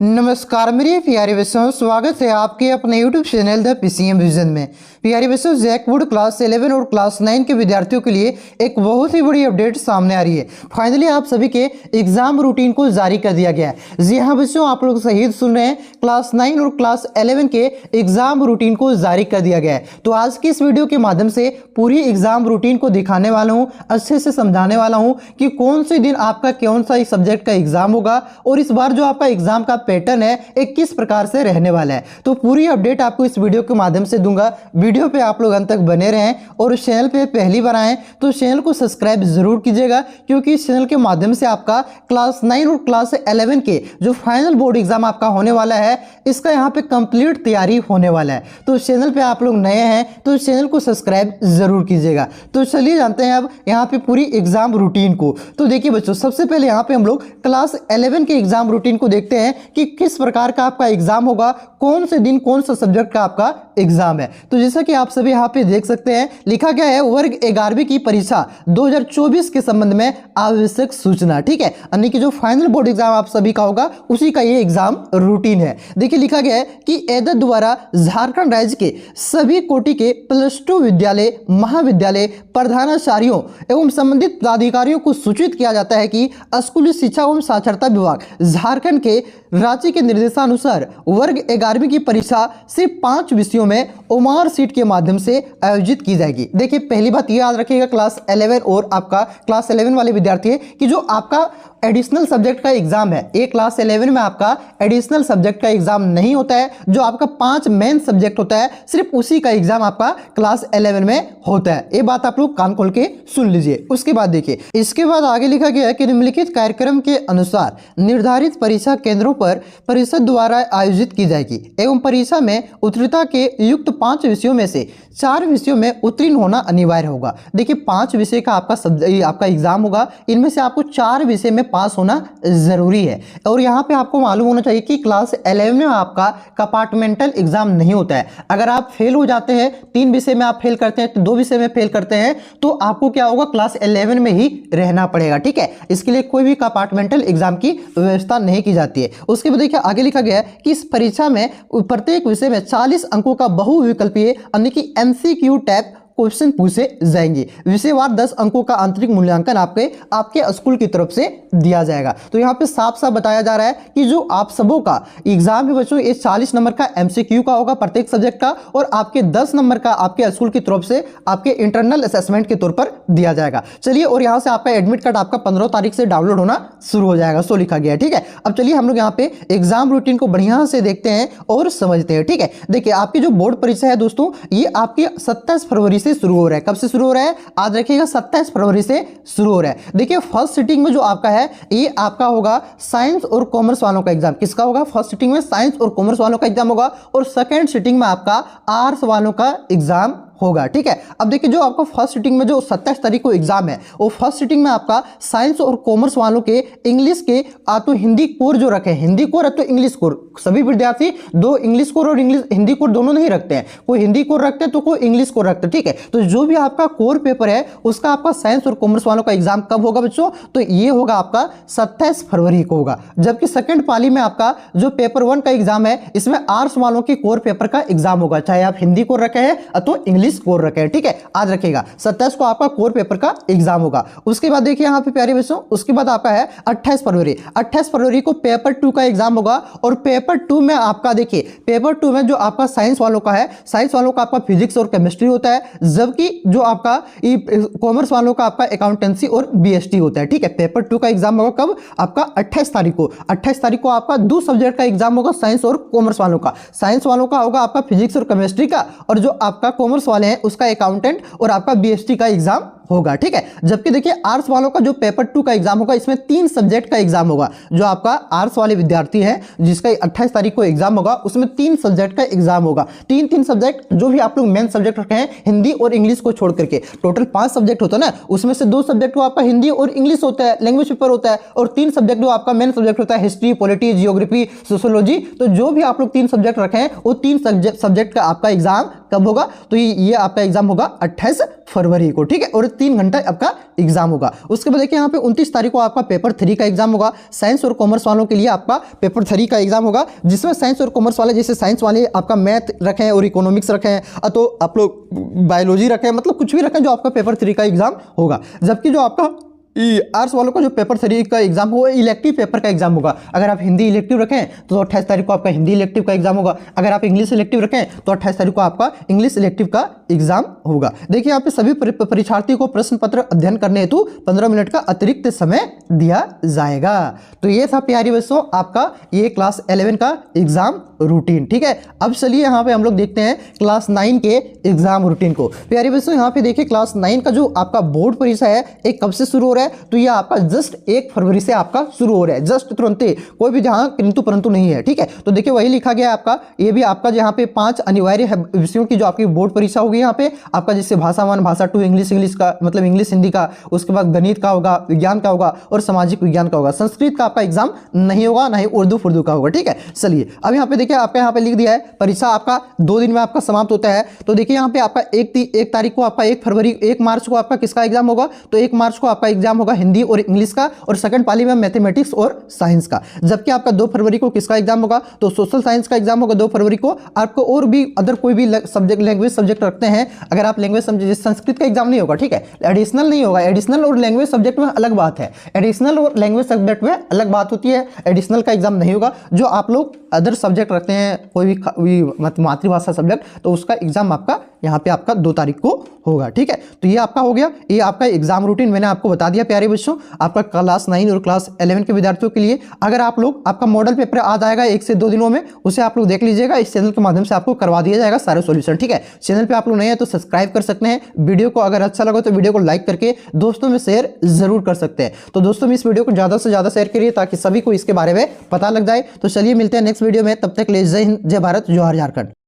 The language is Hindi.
नमस्कार मेरे प्यारे बच्चों, स्वागत है आपके अपने YouTube channel the PCM vision में। प्यारे बच्चों, जैक बोर्ड क्लास 11 और क्लास 9 के विद्यार्थियों के लिए एक बहुत ही बड़ी अपडेट सामने आ रही है। फाइनली आप सभी के एग्जाम रूटीन को जारी कर दिया गया है। जी हाँ बच्चों, आप लोग सही सुन रहे हैं, क्लास 9 और क्लास 11 के एग्जाम रूटीन को जारी कर दिया गया है। तो आज की इस वीडियो के माध्यम से पूरी एग्जाम रूटीन को दिखाने वाला हूँ, अच्छे से समझाने वाला हूँ कि कौन से दिन आपका कौन सा सब्जेक्ट का एग्जाम होगा और इस बार जो आपका एग्जाम का पैटर्न है एक किस प्रकार से रहने वाला है। तो पूरी अपडेट आपको इस वीडियो के माध्यम से दूंगा। वीडियो पे आप लोग अंत तक बने रहें और इस चैनल पे पहली बार आए तो चैनल को सब्सक्राइब जरूर कीजिएगा, क्योंकि इस चैनल के माध्यम से आपका क्लास 9 और क्लास 11 के जो फाइनल बोर्ड एग्जाम आपका होने वाला है, इसका यहाँ पे कंप्लीट तैयारी होने वाला है। तो इस चैनल पे आप लोग नए हैं तो इस चैनल को सब्सक्राइब जरूर कीजिएगा। तो चलिए जानते हैं अब यहाँ पे पूरी एग्जाम रूटीन को। तो देखिए बच्चों, सबसे पहले यहाँ पे हम लोग क्लास 11 के एग्जाम रूटीन को देखते हैं कि किस प्रकार का आपका एग्जाम होगा, कौन से दिन कौन सा सब्जेक्ट का आपका एग्जाम है। तो जैसा कि आप सभी यहाँ पे देख सकते हैं, लिखा गया है वर्ग 11वीं की परीक्षा 2024 के संबंध में आवश्यक सूचना। ठीक है, यानी कि जो फाइनल बोर्ड एग्जाम आप सभी का होगा उसी का ये एग्जाम रूटीन है। देखिए लिखा गया है कि एदत द्वारा झारखंड राज्य के सभी कोटि के +2 विद्यालय, महाविद्यालय, प्रधानाचार्यों एवं संबंधित पदाधिकारियों को सूचित किया जाता है कि स्कूली शिक्षा एवं साक्षरता विभाग झारखंड के राज्य के निर्देशानुसार वर्ग 11वीं की परीक्षा सिर्फ 5 विषयों में ओमार सीट के माध्यम से आयोजित की जाएगी। देखिए पहली बात याद रखिएगा क्लास 11 और आपका क्लास 11 वाले विद्यार्थी है कि जो आपका एडिशनल सब्जेक्ट का एग्जाम है, एक क्लास 11 में आपका एडिशनल सब्जेक्ट का एग्जाम नहीं होता है। जो आपका 5 मेन सब्जेक्ट होता है, सिर्फ उसी का एग्जाम आपका क्लास 11 में होता है। ये बात आप लोग कान खोल के सुन लीजिए। उसके बाद देखिए, इसके बाद आगे लिखा गया है कि निम्नलिखित कार्यक्रम के अनुसार निर्धारित परीक्षा केंद्रों पर परिषद द्वारा आयोजित की जाएगी एवं परीक्षा में उत्तीर्णता के युक्त 5 विषयों में से 4 विषयों में उत्तीर्ण होना अनिवार्य होगा। देखिए 5 विषय का आपका एग्जाम होगा, इनमें से आपको 4 विषय में पास होना जरूरी है। और यहाँ पे आपको मालूम होना चाहिए कि क्लास 11 में आपका कंपार्टमेंटल एग्जाम नहीं होता है। अगर आप फेल हो जाते हैं, 3 विषय में आप फेल करते हैं, तो 2 विषय में फेल करते हैं, तो आपको क्या होगा, क्लास 11 में ही रहना पड़ेगा। ठीक है, इसके लिए कोई भी कंपार्टमेंटल एग्जाम की व्यवस्था नहीं की जाती है। उसके बाद देखिए आगे लिखा गया है कि इस परीक्षा में प्रत्येक विषय में 40 अंकों का बहुविकल्पीय यानी कि MCQ टाइप क्वेश्चन पूछे जाएंगे। विषयवार 10 अंकों का आंतरिक मूल्यांकन आपके स्कूल की तरफ से दिया जाएगा। तो यहाँ पे साफ साफ बताया जा रहा है कि जो आप सबों का एग्जाम है बच्चों, ये 40 नंबर का MCQ का होगा प्रत्येक सब्जेक्ट का, और आपके 10 नंबर का आपके स्कूल की तरफ से आपके इंटरनल असेसमेंट के तौर पर दिया जाएगा। चलिए, और यहाँ से आपका एडमिट कार्ड आपका 15 तारीख से डाउनलोड होना शुरू हो जाएगा, सो लिखा गया है। ठीक है, अब चलिए हम लोग यहाँ पे एग्जाम रूटीन को बढ़िया से देखते हैं और समझते हैं। ठीक है, देखिए आपकी जो बोर्ड परीक्षा है दोस्तों, ये आपकी 27 फरवरी से शुरू हो रहा है। कब से शुरू हो रहा है, आज रखिएगा 27 फरवरी से शुरू हो रहा है। देखिए फर्स्ट सिटिंग में जो आपका है, ये आपका होगा साइंस और कॉमर्स वालों का एग्जाम। किसका होगा, फर्स्ट सिटिंग में साइंस और कॉमर्स वालों का एग्जाम होगा, और सेकंड सिटिंग में आपका आर्ट्स वालों का एग्जाम होगा। ठीक है, अब देखिए जो आपका फर्स्ट सिटिंग में जो 27 तारीख को एग्जाम है, वो फर्स्ट सिटिंग में आपका साइंस और कॉमर्स वालों के इंग्लिश के तो हिंदी कोर जो रखे, हिंदी कोर तो इंग्लिश कोर, सभी विद्यार्थी 2 इंग्लिश कोर और हिंदी कोर दोनों नहीं रखते हैं। कोई हिंदी कोर रखते हैं तो कोई इंग्लिश कोर रखते हैं। ठीक है, तो जो भी आपका कोर पेपर है उसका आपका साइंस और कॉमर्स वालों का एग्जाम कब होगा बच्चों, तो ये होगा आपका 27 फरवरी को होगा। जबकि सेकंड पाली में आपका जो पेपर 1 का एग्जाम है, इसमें आर्ट्स वालों के कोर पेपर का एग्जाम होगा, चाहे आप हिंदी कोर रखे हैं तो इंग्लिश कोर रखे हैं। ठीक है, आज रखेगा 27 को आपका कोर पेपर का एग्जाम होगा। उसके बाद देखिए यहाँ पे प्यारे बच्चों, उसके बाद आपका है 28 फरवरी। 28 फरवरी को पेपर 2 का एग्जाम होगा, और पेपर 2 में आपका देखिए, पेपर 2 में जो आपका साइंस वालों का है, साइंस वालों का आपका फिजिक्स और केमिस्ट्री होता है, जबकि जो आपका कॉमर्स वालों का आपका अकाउंटेंसी और BST होता है। ठीक है, पेपर 2 का एग्जाम होगा कब, आपका 28 तारीख को। 28 तारीख को आपका 2 सब्जेक्ट का एग्जाम होगा, साइंस और कॉमर्स वालों का। साइंस वालों का होगा आपका फिजिक्स और केमिस्ट्री का, और जो आपका कॉमर्स वाले हैं उसका अकाउंटेंट और आपका BST का एग्जाम होगा। ठीक है, जबकि देखिए आर्ट्स वालों का जो पेपर 2 का एग्जाम होगा, इसमें 3 सब्जेक्ट का एग्जाम होगा। जो आपका आर्ट्स वाले विद्यार्थी हैं जिसका 28 तारीख को एग्जाम होगा, उसमें 3 सब्जेक्ट का एग्जाम होगा। 3 सब्जेक्ट, जो भी आप लोग मेन सब्जेक्ट रखे हैं हिंदी और इंग्लिश को छोड़ करके, टोटल 5 सब्जेक्ट होता है ना, उसमें से 2 सब्जेक्ट वो आपका हिंदी और इंग्लिश होता है, लैंग्वेज पेपर होता है, और 3 सब्जेक्ट जो आपका मेन सब्जेक्ट होता है हिस्ट्री, पॉलिटी, जियोग्राफी, सोशियोलॉजी। तो जो भी आप लोग 3 सब्जेक्ट रखे हैं, वो 3 सब्जेक्ट का आपका एग्जाम कब होगा, तो ये आपका एग्जाम होगा 28 फरवरी को, ठीक है, और 3 घंटा आपका एग्जाम होगा। उसके बाद देखिए यहाँ पे 29 तारीख को आपका पेपर 3 का एग्जाम होगा। साइंस और कॉमर्स वालों के लिए आपका पेपर 3 का एग्जाम होगा, जिसमें साइंस और कॉमर्स वाले, जैसे साइंस वाले आपका मैथ रखें और इकोनॉमिक्स रखें, तो आप लोग बायोलॉजी रखें, मतलब कुछ भी रखें, जो आपका पेपर 3 का एग्जाम होगा। जबकि जो आपका आर्ट्स वालों का जो पेपर 3 का एग्जाम होगा इलेक्टिव पेपर का एग्जाम होगा। अगर आप हिंदी इलेक्टिव रखें तो 28 तारीख को आपका हिंदी इलेक्टिव का एग्जाम होगा। अगर आप इंग्लिश इलेक्टिव रखें तो 28 तारीख को आपका इंग्लिश इलेक्टिव का एग्जाम होगा। देखिए यहाँ पे सभी परीक्षार्थियों को प्रश्न पत्र अध्ययन करने हेतु 15 मिनट का अतिरिक्त समय दिया जाएगा। तो ये था प्यारे बच्चों आपका ये क्लास 11 का एग्जाम रूटीन, ठीक है। अब चलिए यहाँ पे हम लोग देखते हैं क्लास 9 के एग्जाम रूटीन को। प्यारे बच्चों यहाँ पे देखिए क्लास 9 का जो आपका बोर्ड परीक्षा है एक कब से शुरू हो रहा है, तो ये आपका जस्ट 1 फरवरी से आपका शुरू हो रहा है, जस्ट तुरंत ही, कोई भी जहां किंतु परंतु नहीं है, ठीक है। तो देखिए वही लिखा गया है आपका, ये भी आपका यहाँ पे 5 अनिवार्य विषयों की जो आपकी बोर्ड परीक्षा होगी यहाँ पे आपका, जैसे भाषा 1, भाषा 2, इंग्लिश का मतलब इंग्लिश हिंदी का, उसके बाद गणित का होगा, विज्ञान का होगा और सामाजिक विज्ञान का होगा। संस्कृत का आपका एग्जाम नहीं होगा, ना ही उर्दू का होगा, ठीक है। चलिए अब यहाँ पे देखिए आपका यहाँ पे लिख दिया है परीक्षा आपका 2 दिन में आपका समाप्त होता है। तो देखिए यहाँ पे आपका 1 तारीख को आपका 1 मार्च को आपका किसका एग्जाम होगा, तो 1 मार्च को आपका एग्जाम होगा हिंदी और इंग्लिश का, और सेकंड पाली में मैथमेटिक्स और साइंस का। जबकि आपका 2 फरवरी को किसका एग्जाम होगा, तो सोशल साइंस का एग्जाम होगा 2 फरवरी को। आपको और भी अदर कोई भी सब्जेक्ट लैंग्वेज सब्जेक्ट रखते हैं, अगर आप लैंग्वेज सब्जेक्ट, संस्कृत का एग्जाम नहीं होगा, ठीक है, एडिशनल नहीं होगा। एडिशनल और लैंग्वेज सब्जेक्ट में अलग बात है, एडिशनल और लैंग्वेज सब्जेक्ट में अलग बात होती है। एडिशनल का एग्जाम नहीं होगा। जो आप लोग अदर सब्जेक्ट रखते हैं, कोई भी मातृभाषा सब्जेक्ट, तो उसका एग्जाम आपका यहाँ पे आपका 2 तारीख को होगा, ठीक है। तो ये आपका हो गया, ये आपका एग्जाम रूटीन मैंने आपको बता दिया प्यारे बच्चों, आपका क्लास 9 और क्लास 11 के विद्यार्थियों के लिए। अगर आप लोग आपका मॉडल पेपर आ जाएगा 1 से 2 दिनों में, उसे आप लोग देख लीजिएगा, इस चैनल के माध्यम से आपको करवा दिया जाएगा सारे सॉल्यूशन, ठीक है। चैनल पे आप लोग नए हैं तो सब्सक्राइब कर सकते हैं। वीडियो को अगर अच्छा लगा तो वीडियो को लाइक करके दोस्तों में शेयर जरूर कर सकते हैं। तो दोस्तों में इस वीडियो को ज्यादा से ज्यादा शेयर करिए ताकि सभी को इसके बारे में पता लग जाए। तो चलिए मिलते हैं नेक्स्ट वीडियो में, तब तक ले जय हिंद, जय भारत, जोहार झारखंड।